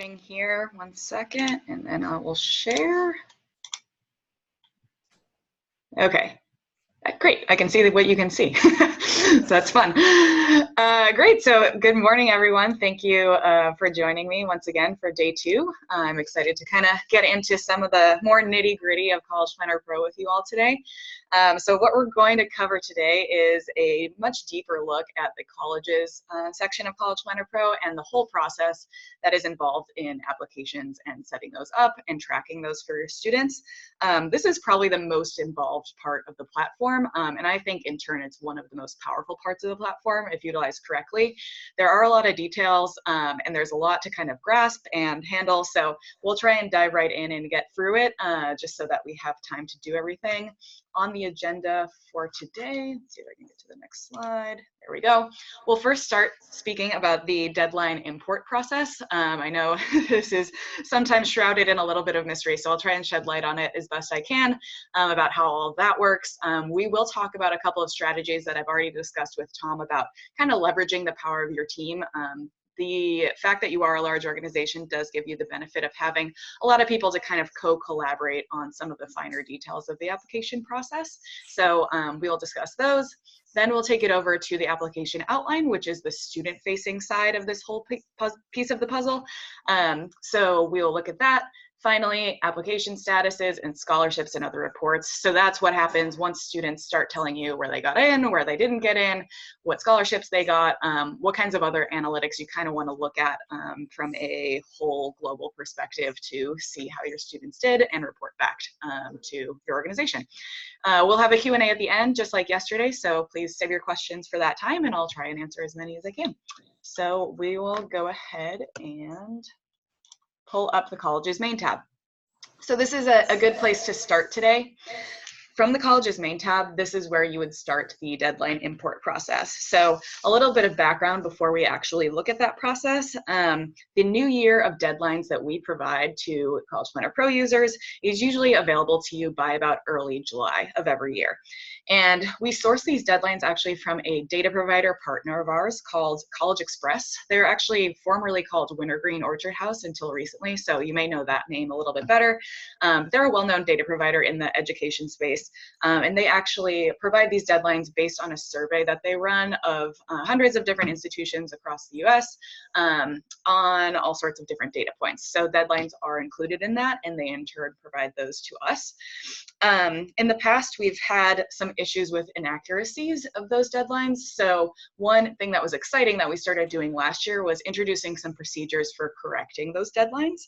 starting here, 1 second, and then I will share. Okay, great. I can see what you can see. So that's fun. Great. So good morning, everyone. Thank you for joining me once again for day 2. I'm excited to kind of get into some of the more nitty-gritty of College Planner Pro with you all today. So what we're going to cover today is a much deeper look at the colleges section of College Planner Pro and the whole process that is involved in applications and setting those up and tracking those for your students. This is probably the most involved part of the platform, and I think in turn it's one of the most powerful parts of the platform if utilized correctly. There are a lot of details and there's a lot to kind of grasp and handle, so we'll try and dive right in and get through it just so that we have time to do everything. On the agenda for today, let's see if I can get to the next slide. There we go. We'll first start speaking about the deadline import process. I know this is sometimes shrouded in a little bit of mystery, so I'll try and shed light on it as best I can about how all of that works. We will talk about a couple of strategies that I've already discussed with Tom about kind of leveraging the power of your team. The fact that you are a large organization does give you the benefit of having a lot of people to kind of co-collaborate on some of the finer details of the application process. So we'll discuss those. Then we'll take it over to the application outline, which is the student-facing side of this whole piece of the puzzle. So we'll look at that. Finally, application statuses and scholarships and other reports. So that's what happens once students start telling you where they got in, where they didn't get in, what scholarships they got, what kinds of other analytics you kind of want to look at from a whole global perspective to see how your students did and report back to your organization. We'll have a Q&A at the end, just like yesterday, so please save your questions for that time and I'll try and answer as many as I can. So we will go ahead and pull up the college's main tab. So this is a good place to start today. From the college's main tab, this is where you would start the deadline import process. So a little bit of background before we actually look at that process. The new year of deadlines that we provide to College Planner Pro users is usually available to you by about early July of every year. And we source these deadlines actually from a data provider partner of ours called College Express. They're actually formerly called Wintergreen Orchard House until recently, so you may know that name a little bit better. They're a well-known data provider in the education space, and they actually provide these deadlines based on a survey that they run of hundreds of different institutions across the US on all sorts of different data points. So deadlines are included in that, and they in turn provide those to us. In the past, we've had some issues with inaccuracies of those deadlines. So one thing that was exciting that we started doing last year was introducing some procedures for correcting those deadlines.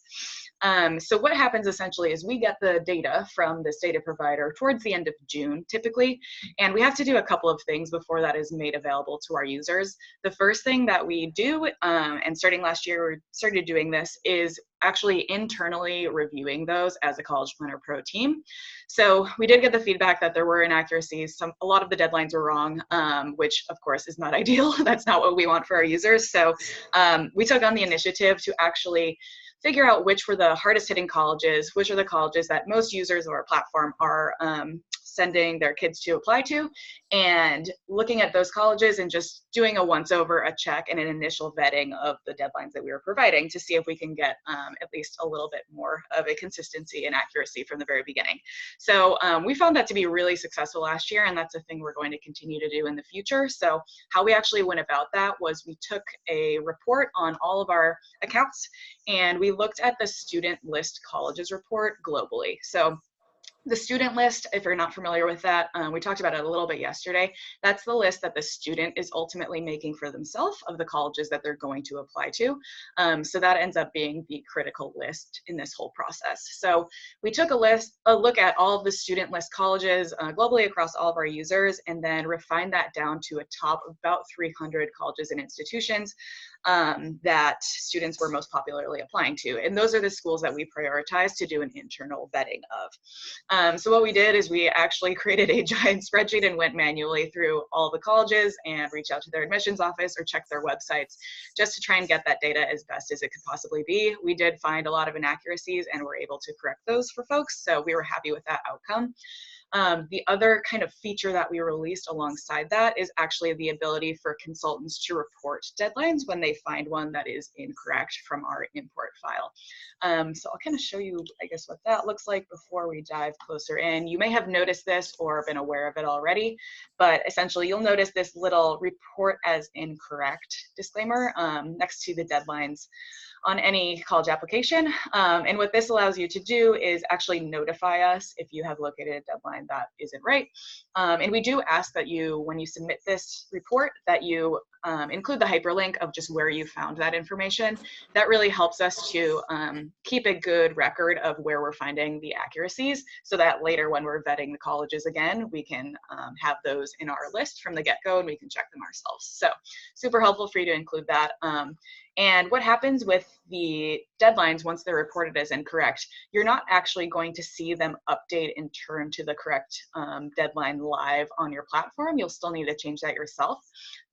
So what happens essentially is we get the data from this data provider towards the end of June, typically, and we have to do a couple of things before that is made available to our users. The first thing that we do, and starting last year, we started doing this, is actually internally reviewing those as a College Planner Pro team. So we did get the feedback that there were inaccuracies. A lot of the deadlines were wrong, which of course is not ideal. That's not what we want for our users. So we took on the initiative to actually figure out which were the hardest hitting colleges, which are the colleges that most users of our platform are sending their kids to apply to, and looking at those colleges and just doing a once over, a check, and an initial vetting of the deadlines that we were providing to see if we can get at least a little bit more of a consistency and accuracy from the very beginning. So we found that to be really successful last year, and that's a thing we're going to continue to do in the future. So how we actually went about that was we took a report on all of our accounts, and we looked at the student list colleges report globally. So the student list, if you're not familiar with that, we talked about it a little bit yesterday. That's the list that the student is ultimately making for themselves of the colleges that they're going to apply to. So that ends up being the critical list in this whole process. So we took a look at all of the student list colleges globally across all of our users, and then refined that down to a top of about 300 colleges and institutions that students were most popularly applying to. And those are the schools that we prioritize to do an internal vetting of. So what we did is we actually created a giant spreadsheet and went manually through all the colleges and reached out to their admissions office or checked their websites just to try and get that data as best as it could possibly be. We did find a lot of inaccuracies and were able to correct those for folks, so we were happy with that outcome. The other kind of feature that we released alongside that is actually the ability for consultants to report deadlines when they find one that is incorrect from our import file. So I'll kind of show you, I guess, what that looks like before we dive closer in. You may have noticed this or been aware of it already, but essentially you'll notice this little report as incorrect disclaimer next to the deadlines on any college application. And what this allows you to do is actually notify us if you have located a deadline that isn't right. And we do ask that you, when you submit this report, that you include the hyperlink of just where you found that information. That really helps us to keep a good record of where we're finding the accuracies, so that later when we're vetting the colleges again, we can have those in our list from the get-go and we can check them ourselves. So super helpful for you to include that. And what happens with the deadlines once they're reported as incorrect, you're not actually going to see them update and turn to the correct deadline live on your platform. You'll still need to change that yourself.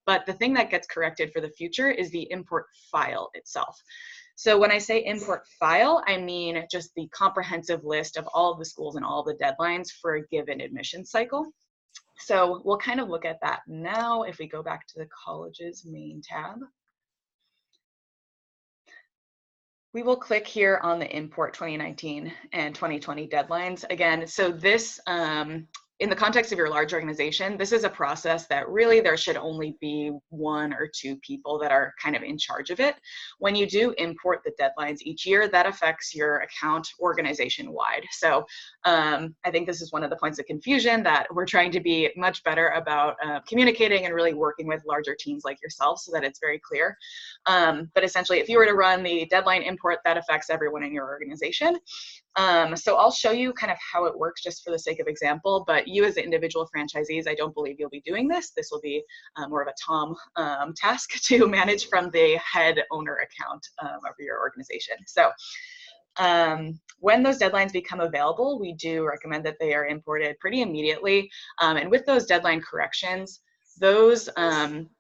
But the thing that gets corrected for the future is the import file itself. So when I say import file, I mean just the comprehensive list of all of the schools and all the deadlines for a given admission cycle. So we'll kind of look at that now if we go back to the college's main tab. We will click here on the import 2019 and 2020 deadlines. Again, so this, in the context of your large organization, this is a process that really there should only be 1 or 2 people that are kind of in charge of it. When you do import the deadlines each year, that affects your account organization-wide. So I think this is one of the points of confusion, that we're trying to be much better about communicating and really working with larger teams like yourself so that it's very clear. But essentially, if you were to run the deadline import, that affects everyone in your organization. So I'll show you kind of how it works just for the sake of example, but you as the individual franchisees, I don't believe you'll be doing this. This will be more of a Tom task to manage from the head owner account of your organization. So when those deadlines become available, we do recommend that they are imported pretty immediately. And with those deadline corrections, those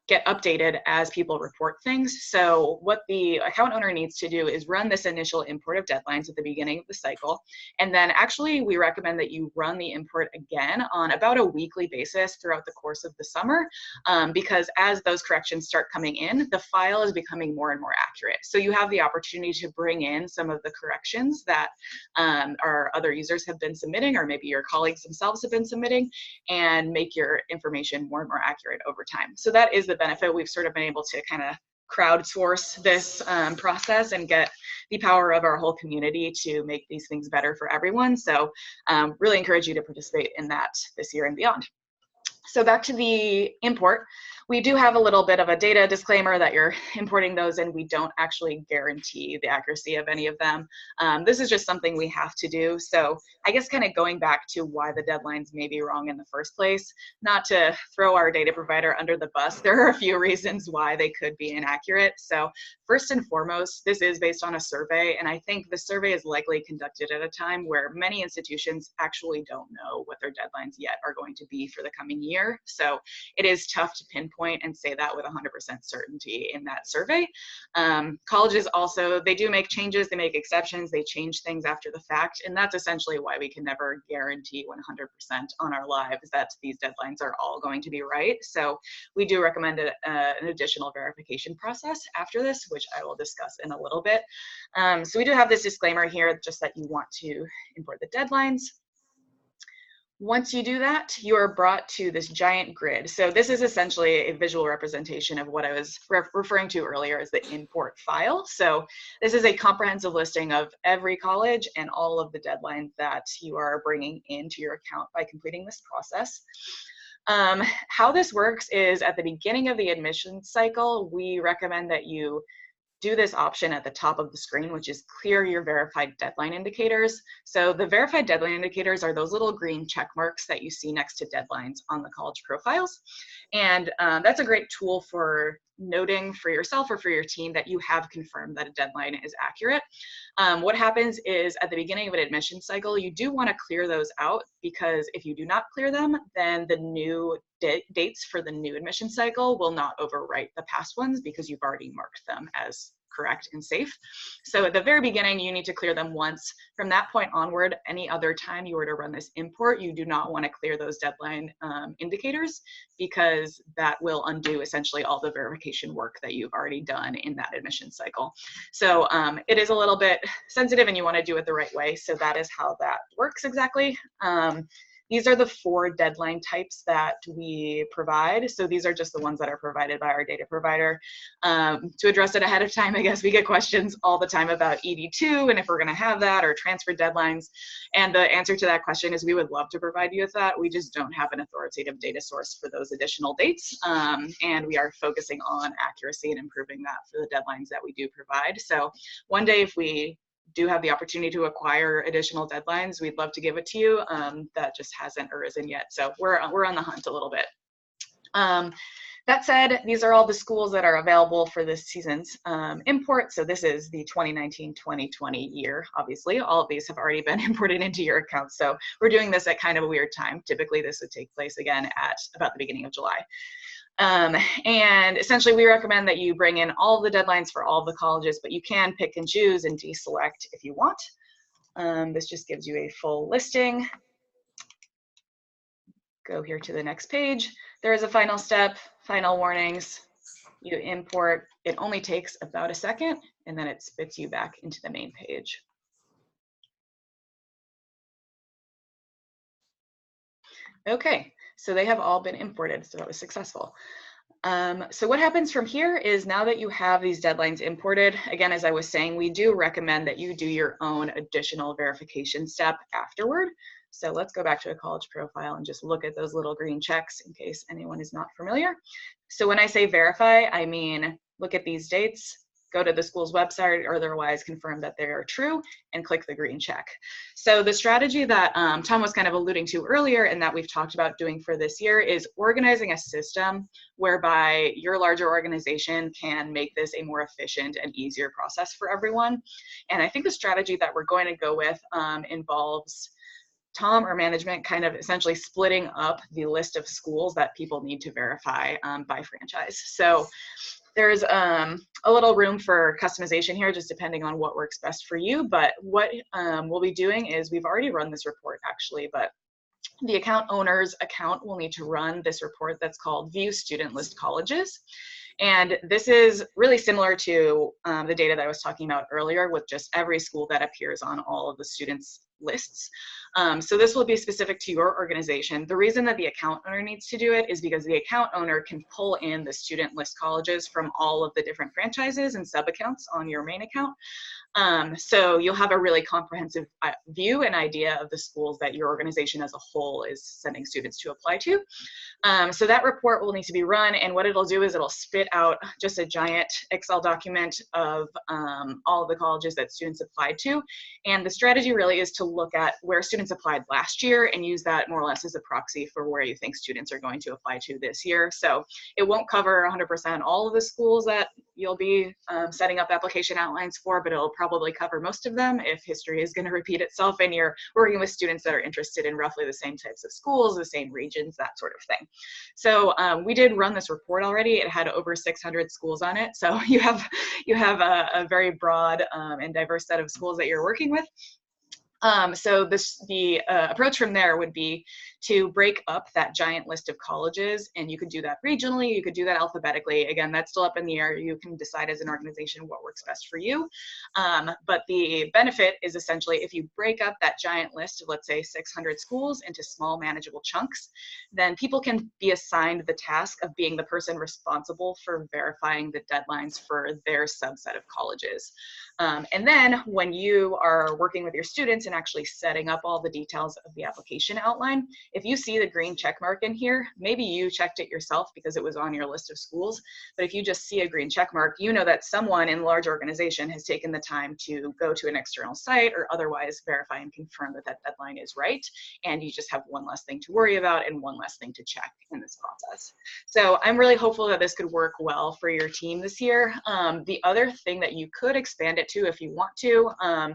get updated as people report things. So what the account owner needs to do is run this initial import of deadlines at the beginning of the cycle. And then actually we recommend that you run the import again on about a weekly basis throughout the course of the summer, because as those corrections start coming in, the file is becoming more and more accurate. So you have the opportunity to bring in some of the corrections that our other users have been submitting, or maybe your colleagues themselves have been submitting, and make your information more and more accurate over time. So that is the benefit. We've sort of been able to kind of crowdsource this process and get the power of our whole community to make these things better for everyone. So really encourage you to participate in that this year and beyond. So back to the import, we do have a little bit of a data disclaimer that you're importing those, and we don't actually guarantee the accuracy of any of them. This is just something we have to do. So I guess kind of going back to why the deadlines may be wrong in the first place, not to throw our data provider under the bus, there are a few reasons why they could be inaccurate. So first and foremost, this is based on a survey, and I think the survey is likely conducted at a time where many institutions actually don't know what their deadlines yet are going to be for the coming year. So it is tough to pinpoint and say that with 100% certainty in that survey. Colleges also, they do make changes, they make exceptions, they change things after the fact, and that's essentially why we can never guarantee 100% on our lives that these deadlines are all going to be right. So we do recommend an additional verification process after this, which I will discuss in a little bit. So we do have this disclaimer here, just that you want to import the deadlines. Once you do that, you are brought to this giant grid. So this is essentially a visual representation of what I was referring to earlier as the import file. So this is a comprehensive listing of every college and all of the deadlines that you are bringing into your account by completing this process. How this works is at the beginning of the admission cycle, we recommend that you do this option at the top of the screen, which is clear your verified deadline indicators. So the verified deadline indicators are those little green check marks that you see next to deadlines on the college profiles. And that's a great tool for noting for yourself or for your team that you have confirmed that a deadline is accurate. What happens is at the beginning of an admission cycle, you do want to clear those out, because if you do not clear them, then the new dates for the new admission cycle will not overwrite the past ones because you've already marked them as correct and safe. So at the very beginning, you need to clear them once. From that point onward, any other time you were to run this import, you do not want to clear those deadline indicators, because that will undo essentially all the verification work that you've already done in that admission cycle. So it is a little bit sensitive and you want to do it the right way. So that is how that works exactly. These are the 4 deadline types that we provide. So these are just the ones that are provided by our data provider. To address it ahead of time, I guess we get questions all the time about ED2 and if we're going to have that, or transfer deadlines. And the answer to that question is we would love to provide you with that. We just don't have an authoritative data source for those additional dates. And we are focusing on accuracy and improving that for the deadlines that we do provide. So one day, if we do have the opportunity to acquire additional deadlines, we'd love to give it to you. That just hasn't arisen yet. So we're on the hunt a little bit. That said, these are all the schools that are available for this season's import. So this is the 2019-2020 year, obviously. All of these have already been imported into your account. So we're doing this at kind of a weird time. Typically, this would take place again at about the beginning of July. And essentially, we recommend that you bring in all the deadlines for all the colleges, but you can pick and choose and deselect if you want. This just gives you a full listing. Go here to the next page. There is a final step, final warnings. You import. It only takes about a second, and then it spits you back into the main page. Okay, so they have all been imported, so that was successful. So what happens from here is, now that you have these deadlines imported, again, as I was saying, we do recommend that you do your own additional verification step afterward. So let's go back to a college profile and just look at those little green checks in case anyone is not familiar. So when I say verify, I mean look at these dates, go to the school's website, or otherwise confirm that they are true, and click the green check. So the strategy that Tom was kind of alluding to earlier, and that we've talked about doing for this year, is organizing a system whereby your larger organization can make this a more efficient and easier process for everyone. And I think the strategy that we're going to go with involves Tom or management kind of essentially splitting up the list of schools that people need to verify by franchise. So there's a little room for customization here, just depending on what works best for you. But what we'll be doing is, we've already run this report actually, but the account owner's account will need to run this report that's called View Student List Colleges. And this is really similar to the data that I was talking about earlier, with just every school that appears on all of the students' lists. So this will be specific to your organization. The reason that the account owner needs to do it is because the account owner can pull in the student list colleges from all of the different franchises and sub-accounts on your main account. So you'll have a really comprehensive view and idea of the schools that your organization as a whole is sending students to apply to. So that report will need to be run, and what it'll do is it'll spit out just a giant Excel document of all of the colleges that students applied to. And the strategy really is to look at where students applied last year and use that more or less as a proxy for where you think students are going to apply to this year. So it won't cover 100% all of the schools that you'll be setting up application outlines for, but it'll probably cover most of them if history is going to repeat itself and you're working with students that are interested in roughly the same types of schools, the same regions, that sort of thing. So we did run this report already. It had over 600 schools on it. So you have a very broad and diverse set of schools that you're working with. So the approach from there would be to break up that giant list of colleges, and you could do that regionally, you could do that alphabetically. Again, that's still up in the air. You can decide as an organization what works best for you. But the benefit is essentially, if you break up that giant list of, let's say, 600 schools into small manageable chunks, then people can be assigned the task of being the person responsible for verifying the deadlines for their subset of colleges. And then when you are working with your students and actually setting up all the details of the application outline, if you see the green check mark in here, maybe you checked it yourself because it was on your list of schools, but if you just see a green check mark, you know that someone in a large organization has taken the time to go to an external site or otherwise verify and confirm that that deadline is right, and you just have one less thing to worry about and one less thing to check in this process. So I'm really hopeful that this could work well for your team this year. The other thing that you could expand it to if you want to,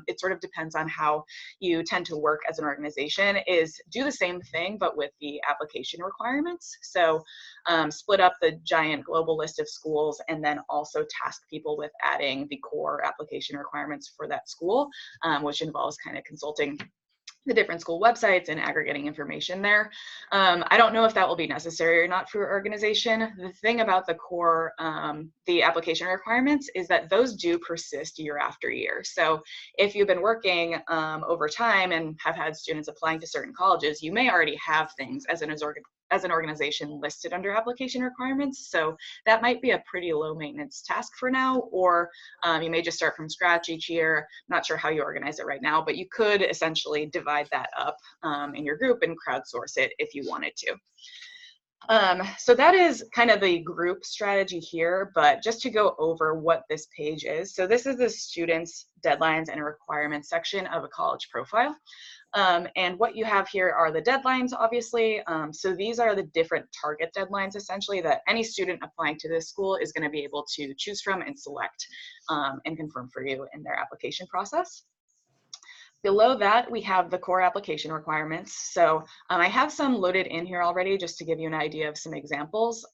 it sort of depends on how you tend to work as an organization is do the same thing, but with the application requirements. So split up the giant global list of schools and then also task people with adding the core application requirements for that school, which involves kind of consulting the different school websites and aggregating information there. I don't know if that will be necessary or not for your organization. The thing about the core, the application requirements is that those do persist year after year. So if you've been working over time and have had students applying to certain colleges, you may already have things as an organization listed under application requirements. So that might be a pretty low maintenance task for now, or you may just start from scratch each year. I'm not sure how you organize it right now, but you could essentially divide that up in your group and crowdsource it if you wanted to. So that is kind of the group strategy here, but just to go over what this page is. So this is the students' deadlines and requirements section of a college profile. And what you have here are the deadlines, obviously. So these are the different target deadlines, essentially, that any student applying to this school is going to be able to choose from and select and confirm for you in their application process. Below that, we have the core application requirements. So I have some loaded in here already just to give you an idea of some examples.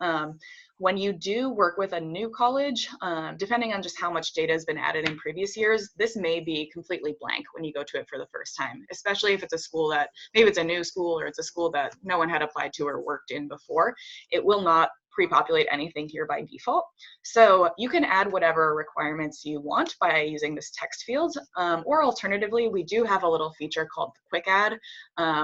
When you do work with a new college, depending on just how much data has been added in previous years, this may be completely blank when you go to it for the first time, especially if it's a school that, maybe it's a new school or it's a school that no one had applied to or worked in before. It will not pre-populate anything here by default. So you can add whatever requirements you want by using this text field, or alternatively, we do have a little feature called the Quick Add,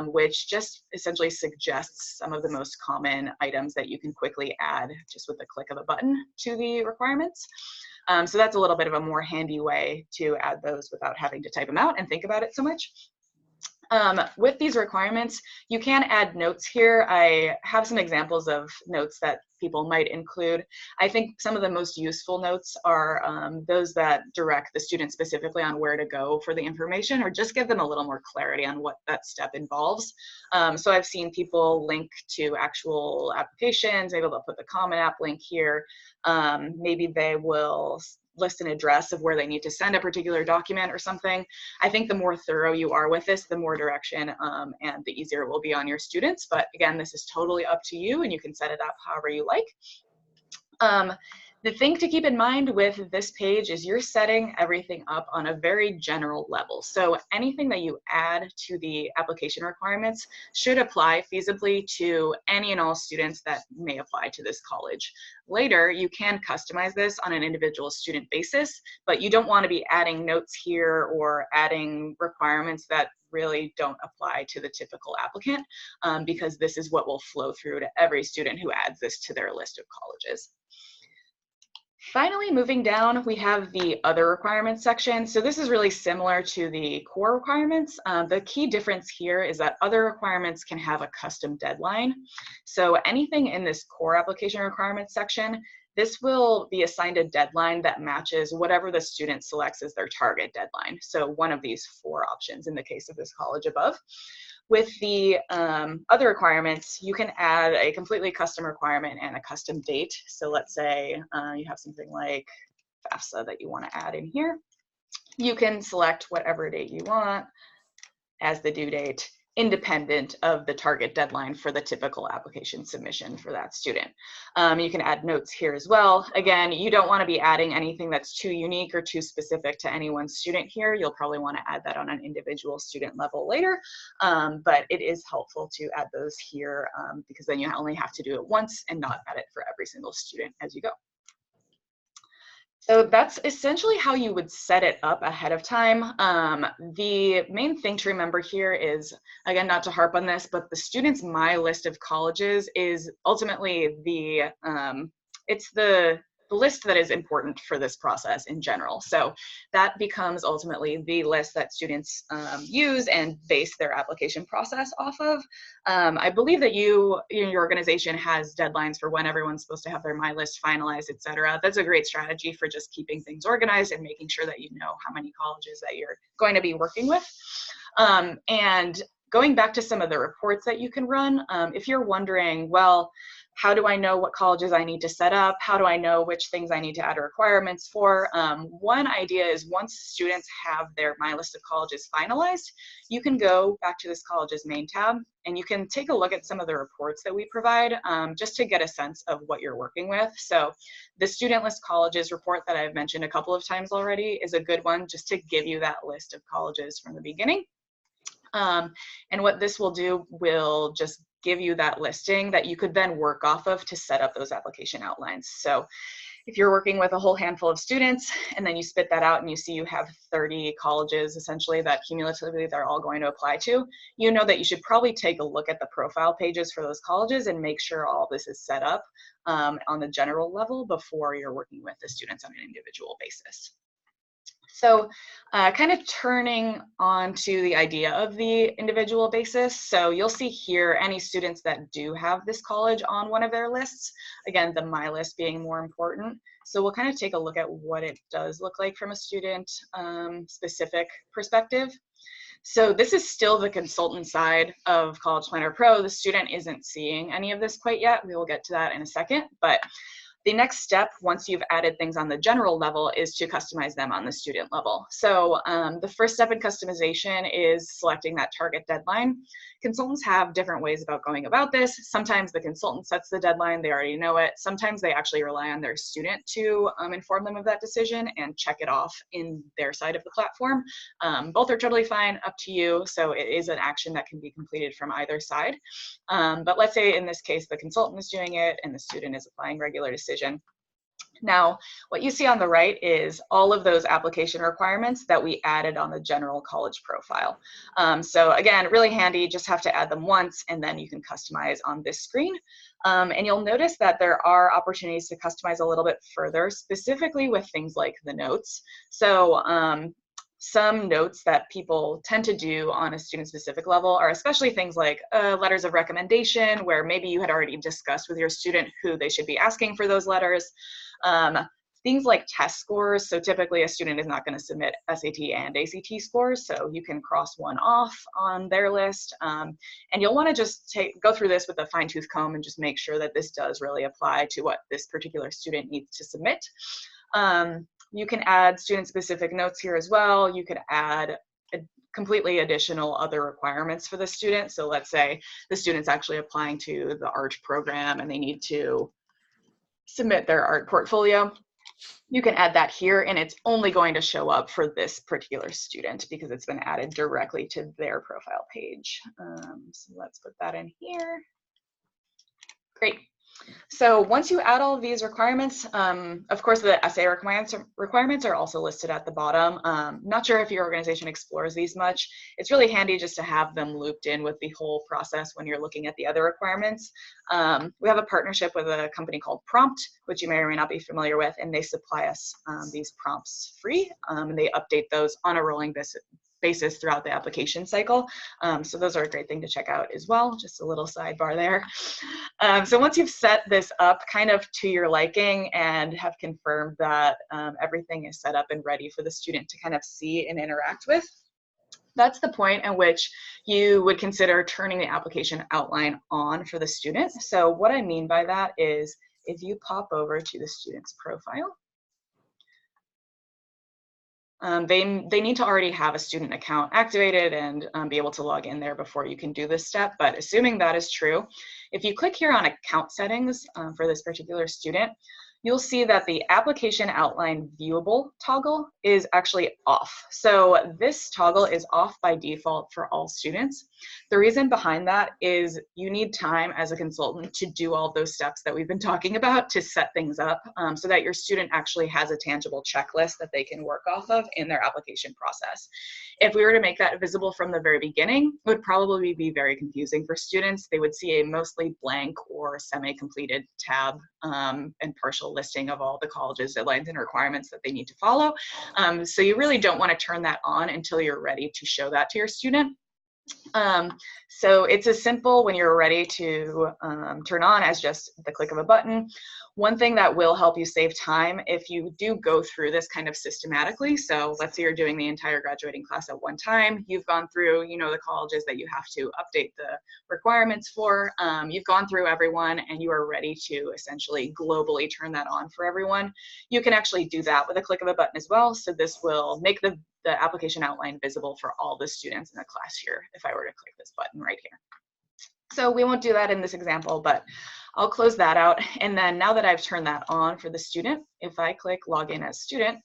which just essentially suggests some of the most common items that you can quickly add just with the click of a button to the requirements. So that's a little bit of a more handy way to add those without having to type them out and think about it so much. With these requirements, you can add notes here. I have some examples of notes that people might include. I think some of the most useful notes are those that direct the student specifically on where to go for the information, or just give them a little more clarity on what that step involves. So I've seen people link to actual applications. Maybe they'll put the Common App link here. Maybe they will list an address of where they need to send a particular document or something. I think the more thorough you are with this, the more direction and the easier it will be on your students. But again, this is totally up to you and you can set it up however you like. The thing to keep in mind with this page is you're setting everything up on a very general level. So anything that you add to the application requirements should apply feasibly to any and all students that may apply to this college. Later, you can customize this on an individual student basis, but you don't want to be adding notes here or adding requirements that really don't apply to the typical applicant, because this is what will flow through to every student who adds this to their list of colleges. Finally, moving down, we have the other requirements section. So this is really similar to the core requirements. The key difference here is that other requirements can have a custom deadline. So anything in this core application requirements section, this will be assigned a deadline that matches whatever the student selects as their target deadline. So one of these 4 options in the case of this college above. With the other requirements, you can add a completely custom requirement and a custom date. So let's say you have something like FAFSA that you want to add in here. You can select whatever date you want as the due date, independent of the target deadline for the typical application submission for that student. You can add notes here as well. Again, you don't want to be adding anything that's too unique or too specific to any one student here. You'll probably want to add that on an individual student level later, but it is helpful to add those here because then you only have to do it once and not add it for every single student as you go. So that's essentially how you would set it up ahead of time. The main thing to remember here is, again, not to harp on this, but the student's My List of Colleges is ultimately it's the list that is important for this process in general. So that becomes ultimately the list that students use and base their application process off of. I believe that your organization has deadlines for when everyone's supposed to have their My List finalized, et cetera. That's a great strategy for just keeping things organized and making sure that you know how many colleges that you're going to be working with. And going back to some of the reports that you can run, if you're wondering, well, how do I know what colleges I need to set up? How do I know which things I need to add requirements for? One idea is once students have their My List of Colleges finalized, you can go back to this college's main tab and you can take a look at some of the reports that we provide just to get a sense of what you're working with. So the Student List Colleges report that I've mentioned a couple of times already is a good one just to give you that list of colleges from the beginning. And what this will do will just give you that listing that you could then work off of to set up those application outlines. So if you're working with a whole handful of students and then you spit that out and you see you have 30 colleges essentially that cumulatively they're all going to apply to, you know that you should probably take a look at the profile pages for those colleges and make sure all this is set up on the general level before you're working with the students on an individual basis. So kind of turning on to the idea of the individual basis. So you'll see here any students that do have this college on one of their lists. Again, the My List being more important. So we'll kind of take a look at what it does look like from a student specific perspective. So this is still the consultant side of College Planner Pro. The student isn't seeing any of this quite yet. We will get to that in a second, but the next step, once you've added things on the general level, is to customize them on the student level. So the first step in customization is selecting that target deadline. Consultants have different ways about going about this. Sometimes the consultant sets the deadline, they already know it. Sometimes they actually rely on their student to inform them of that decision and check it off in their side of the platform. Both are totally fine, up to you. So it is an action that can be completed from either side. But let's say in this case, the consultant is doing it and the student is applying regular decision. Now, what you see on the right is all of those application requirements that we added on the general college profile. So again, really handy, just have to add them once and then you can customize on this screen. And you'll notice that there are opportunities to customize a little bit further, specifically with things like the notes. So some notes that people tend to do on a student-specific level are especially things like letters of recommendation, where maybe you had already discussed with your student who they should be asking for those letters. Things like test scores. So typically a student is not going to submit SAT and ACT scores, so you can cross one off on their list. And you'll want to just go through this with a fine-tooth comb and just make sure that this does really apply to what this particular student needs to submit. You can add student-specific notes here as well. You could add completely additional other requirements for the student. So let's say the student's actually applying to the art program and they need to submit their art portfolio. You can add that here and it's only going to show up for this particular student because it's been added directly to their profile page. So let's put that in here. Great. So once you add all of these requirements, of course, the essay requirements are also listed at the bottom. Not sure if your organization explores these much. It's really handy just to have them looped in with the whole process when you're looking at the other requirements. We have a partnership with a company called Prompt, which you may or may not be familiar with, and they supply us these prompts free, and they update those on a rolling basis throughout the application cycle. So those are a great thing to check out as well. Just a little sidebar there. So once you've set this up kind of to your liking and have confirmed that everything is set up and ready for the student to kind of see and interact with, that's the point at which you would consider turning the application outline on for the student. So what I mean by that is if you pop over to the student's profile, they need to already have a student account activated and be able to log in there before you can do this step. But assuming that is true, if you click here on account settings for this particular student, you'll see that the application outline viewable toggle is actually off. So this toggle is off by default for all students. The reason behind that is you need time as a consultant to do all those steps that we've been talking about to set things up so that your student actually has a tangible checklist that they can work off of in their application process. If we were to make that visible from the very beginning, it would probably be very confusing for students. They would see a mostly blank or semi-completed tab and partial listing of all the colleges, deadlines, and requirements that they need to follow. So you really don't want to turn that on until you're ready to show that to your student. So it's as simple when you're ready to turn on as just the click of a button. One thing that will help you save time if you do go through this kind of systematically. So let's say you're doing the entire graduating class at one time. You've gone through, you know, the colleges that you have to update the requirements for. You've gone through everyone and you are ready to essentially globally turn that on for everyone. You can actually do that with a click of a button as well. So this will make the application outline visible for all the students in the class here if I were to click this button right here. So we won't do that in this example, but I'll close that out. And then now that I've turned that on for the student, if I click login as student,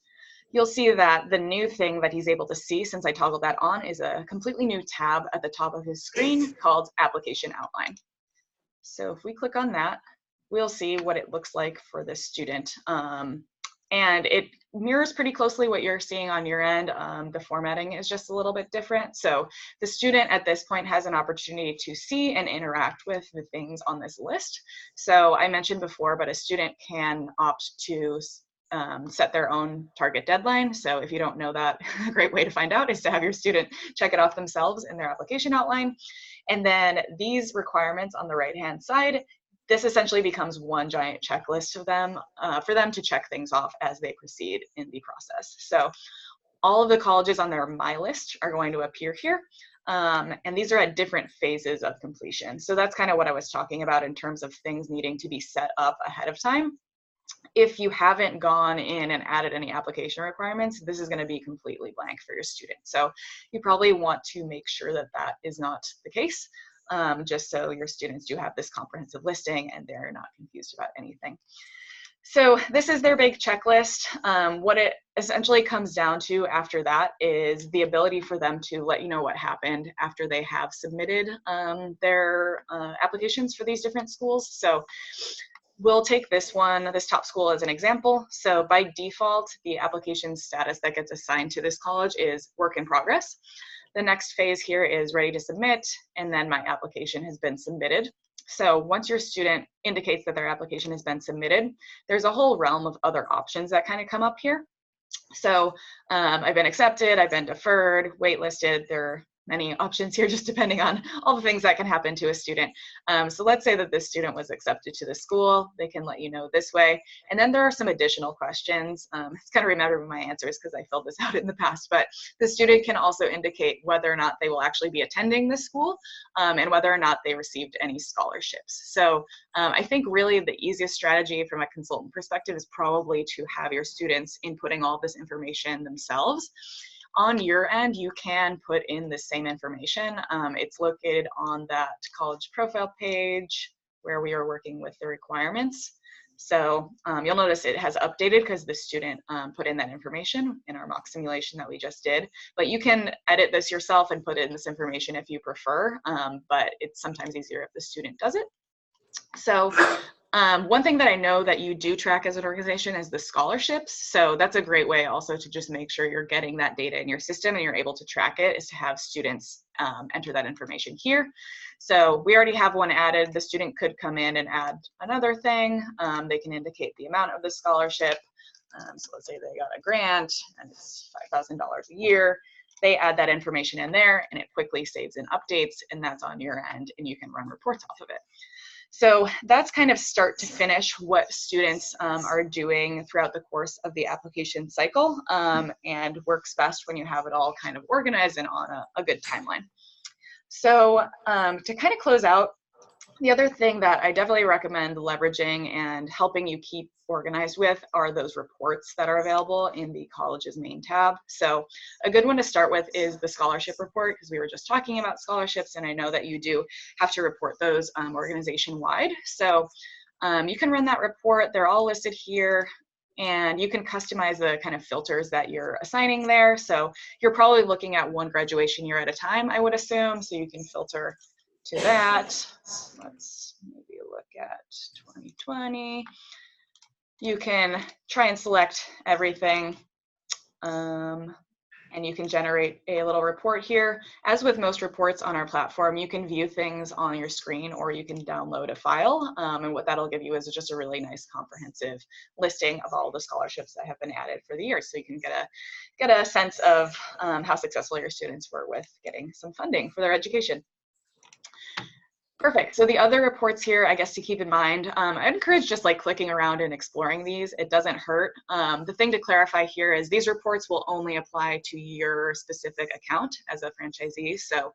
you'll see that the new thing that he's able to see since I toggled that on is a completely new tab at the top of his screen called application outline. So if we click on that, we'll see what it looks like for the student. And it mirrors pretty closely what you're seeing on your end. The formatting is just a little bit different. So the student at this point has an opportunity to see and interact with the things on this list. So I mentioned before, but a student can opt to set their own target deadline. So if you don't know that, a great way to find out is to have your student check it off themselves in their application outline. And then these requirements on the right-hand side, this essentially becomes one giant checklist of them for them to check things off as they proceed in the process. So all of the colleges on their My List are going to appear here. And these are at different phases of completion. So that's kind of what I was talking about in terms of things needing to be set up ahead of time. If you haven't gone in and added any application requirements, this is going to be completely blank for your student. So you probably want to make sure that that is not the case. Just so your students do have this comprehensive listing and they're not confused about anything. So this is their big checklist. What it essentially comes down to after that is the ability for them to let you know what happened after they have submitted their applications for these different schools. So we'll take this one, this top school, as an example. So by default, the application status that gets assigned to this college is work in progress. The next phase here is ready to submit, and then my application has been submitted. So once your student indicates that their application has been submitted, there's a whole realm of other options that kind of come up here. So I've been accepted, I've been deferred, waitlisted. There are many options here just depending on all the things that can happen to a student. So let's say that this student was accepted to the school. They can let you know this way. And then there are some additional questions. It's kind of remembering my answers because I filled this out in the past, but the student can also indicate whether or not they will actually be attending this school and whether or not they received any scholarships. So I think really the easiest strategy from a consultant perspective is probably to have your students inputting all this information themselves. On your end, you can put in the same information. It's located on that college profile page where we are working with the requirements. So you'll notice it has updated because the student put in that information in our mock simulation that we just did. But you can edit this yourself and put in this information if you prefer, but it's sometimes easier if the student does it. So one thing that I know that you do track as an organization is the scholarships. So that's a great way also to just make sure you're getting that data in your system and you're able to track it, is to have students enter that information here. So we already have one added. The student could come in and add another thing. They can indicate the amount of the scholarship. So let's say they got a grant and it's $5,000 a year. They add that information in there and it quickly saves in updates, and that's on your end and you can run reports off of it. So that's kind of start to finish what students are doing throughout the course of the application cycle, and works best when you have it all kind of organized and on a good timeline. So to kind of close out, the other thing that I definitely recommend leveraging and helping you keep organized with are those reports that are available in the college's main tab. So a good one to start with is the scholarship report, because we were just talking about scholarships, and I know that you do have to report those organization-wide. So you can run that report. They're all listed here, and you can customize the kind of filters that you're assigning there. So you're probably looking at one graduation year at a time, I would assume, so you can filter to that. Let's maybe look at 2020. You can try and select everything, and you can generate a little report here. As with most reports on our platform, you can view things on your screen or you can download a file, and what that'll give you is just a really nice comprehensive listing of all the scholarships that have been added for the year, so you can get a sense of how successful your students were with getting some funding for their education. Perfect. So the other reports here, I guess to keep in mind, I'd encourage just like clicking around and exploring these. It doesn't hurt. The thing to clarify here is these reports will only apply to your specific account as a franchisee. So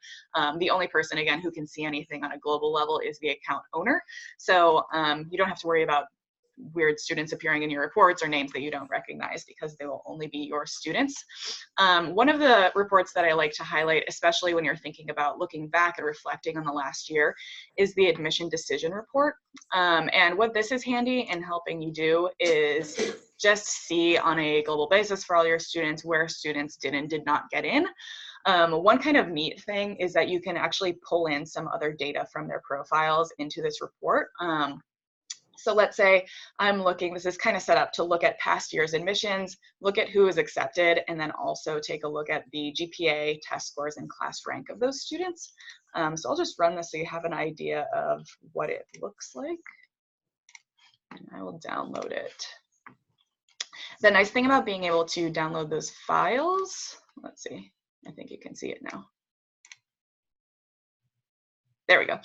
the only person, again, who can see anything on a global level is the account owner. So you don't have to worry about weird students appearing in your reports or names that you don't recognize, because they will only be your students. One of the reports that I like to highlight, especially when you're thinking about looking back and reflecting on the last year, is the admission decision report. And what this is handy in helping you do is just see on a global basis for all your students where students did and did not get in. One kind of neat thing is that you can actually pull in some other data from their profiles into this report. So let's say I'm looking, this is kind of set up to look at past year's admissions, look at who is accepted, and then also take a look at the GPA, test scores, and class rank of those students. So I'll just run this so you have an idea of what it looks like. And I will download it. The nice thing about being able to download those files, let's see, I think you can see it now. There we go.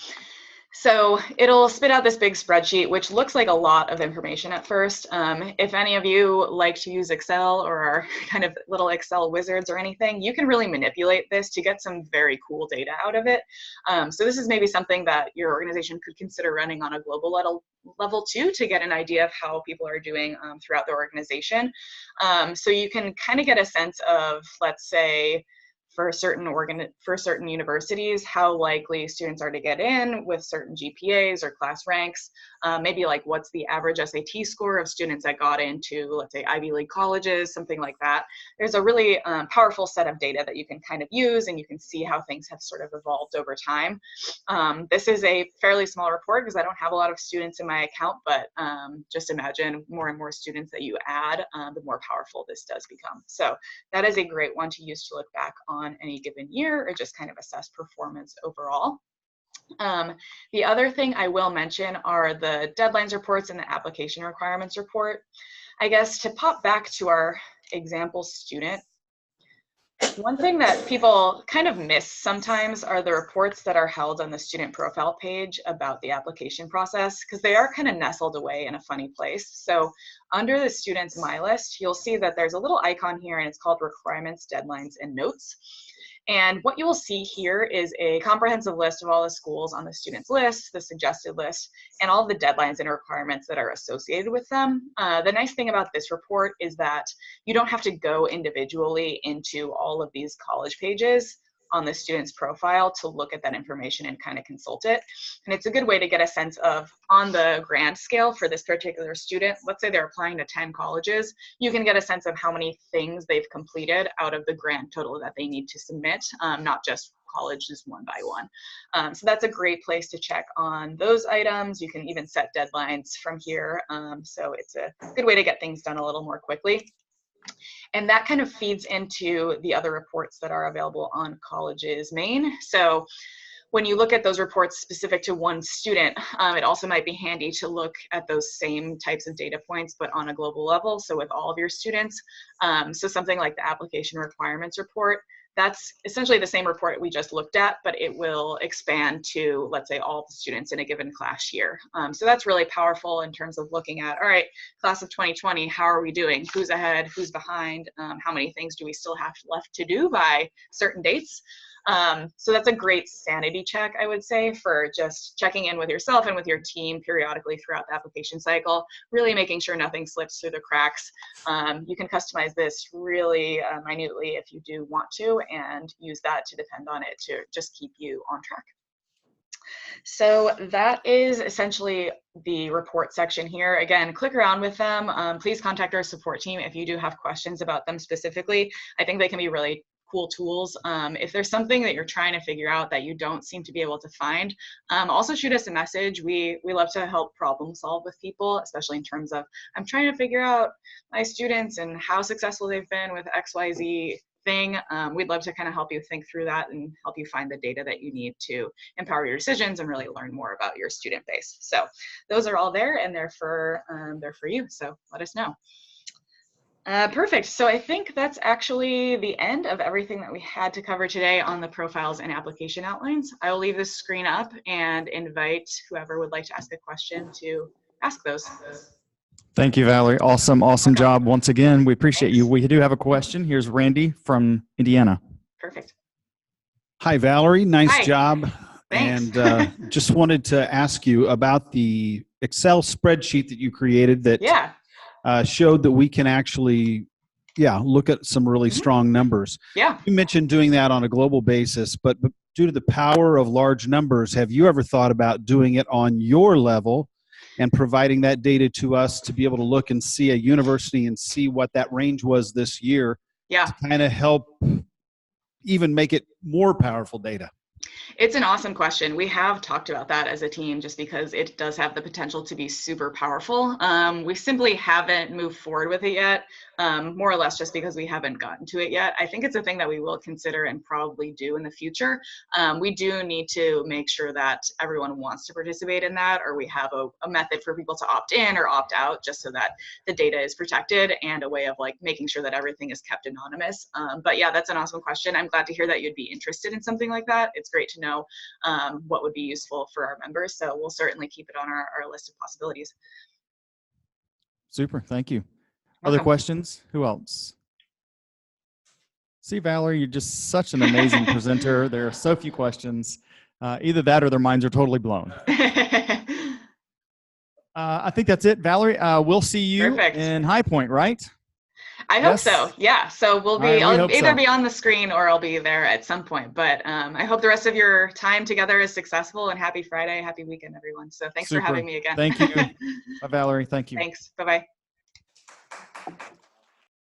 So it'll spit out this big spreadsheet, which looks like a lot of information at first. If any of you like to use Excel or are kind of little Excel wizards or anything, you can really manipulate this to get some very cool data out of it. So this is maybe something that your organization could consider running on a global level too, to get an idea of how people are doing throughout the organization. So you can kind of get a sense of, let's say, for certain universities, how likely students are to get in with certain GPAs or class ranks. Maybe like what's the average SAT score of students that got into, let's say, Ivy League colleges, something like that. There's a really powerful set of data that you can kind of use, and you can see how things have sort of evolved over time. This is a fairly small report because I don't have a lot of students in my account, but just imagine more and more students that you add, the more powerful this does become. So that is a great one to use to look back on any given year or just kind of assess performance overall. The other thing I will mention are the deadlines reports and the application requirements report. I guess to pop back to our example student, one thing that people kind of miss sometimes are the reports that are held on the student profile page about the application process, because they are kind of nestled away in a funny place. So under the students My List, you'll see that there's a little icon here, and it's called Requirements, Deadlines, and Notes. And what you will see here is a comprehensive list of all the schools on the students list, the suggested list, and all the deadlines and requirements that are associated with them. The nice thing about this report is that you don't have to go individually into all of these college pages on the student's profile to look at that information and kind of consult it. And it's a good way to get a sense of, on the grand scale for this particular student, let's say they're applying to 10 colleges, you can get a sense of how many things they've completed out of the grand total that they need to submit, not just colleges one by one. So that's a great place to check on those items. You can even set deadlines from here. So it's a good way to get things done a little more quickly. And that kind of feeds into the other reports that are available on Colleges Main. So when you look at those reports specific to one student, it also might be handy to look at those same types of data points, but on a global level, so with all of your students. So something like the application requirements report, that's essentially the same report we just looked at, but it will expand to, let's say, all the students in a given class year. So that's really powerful in terms of looking at, all right, class of 2020, how are we doing? Who's ahead? Who's behind? How many things do we still have left to do by certain dates? So that's a great sanity check, I would say, for just checking in with yourself and with your team periodically throughout the application cycle, really making sure nothing slips through the cracks. You can customize this really minutely if you do want to, and use that to depend on it to just keep you on track. So that is essentially the report section here. Again, click around with them. Please contact our support team if you do have questions about them specifically. I think they can be really cool tools. If there's something that you're trying to figure out that you don't seem to be able to find, also shoot us a message. We love to help problem solve with people, especially in terms of, I'm trying to figure out my students and how successful they've been with XYZ thing. We'd love to kind of help you think through that and help you find the data that you need to empower your decisions and really learn more about your student base. So those are all there, and they're for you. So let us know. Perfect. So I think that's actually the end of everything that we had to cover today on the profiles and application outlines. I will leave this screen up and invite whoever would like to ask a question to ask those. Thank you, Valerie. Awesome job once again. We appreciate Thanks. you. We do have a question. Here's Randy from Indiana. Perfect. Hi, Valerie. Nice Hi. job. Thanks. And just wanted to ask you about the Excel spreadsheet that you created that showed that we can actually, look at some really strong numbers. Yeah. You mentioned doing that on a global basis, but due to the power of large numbers, have you ever thought about doing it on your level and providing that data to us to be able to look and see a university and see what that range was this year to kind of help even make it more powerful data? It's an awesome question. We have talked about that as a team just because it does have the potential to be super powerful. We simply haven't moved forward with it yet, more or less just because we haven't gotten to it yet. I think it's a thing that we will consider and probably do in the future. We do need to make sure that everyone wants to participate in that, or we have a method for people to opt in or opt out just so that the data is protected, and a way of like making sure that everything is kept anonymous. But yeah, that's an awesome question. I'm glad to hear that you'd be interested in something like that. It's great to know what would be useful for our members. So we'll certainly keep it on our list of possibilities. Super, thank you. Welcome. Other questions? Who else? See, Valerie, you're just such an amazing presenter. There are so few questions. Either that or their minds are totally blown. I think that's it, Valerie. We'll see you in High Point, right? I hope so. Yeah. So we'll be, I'll either be on the screen or I'll be there at some point. But I hope the rest of your time together is successful, and happy Friday, happy weekend, everyone. So thanks for having me again. Thank you. Bye, Valerie. Thank you. Thanks. Bye-bye.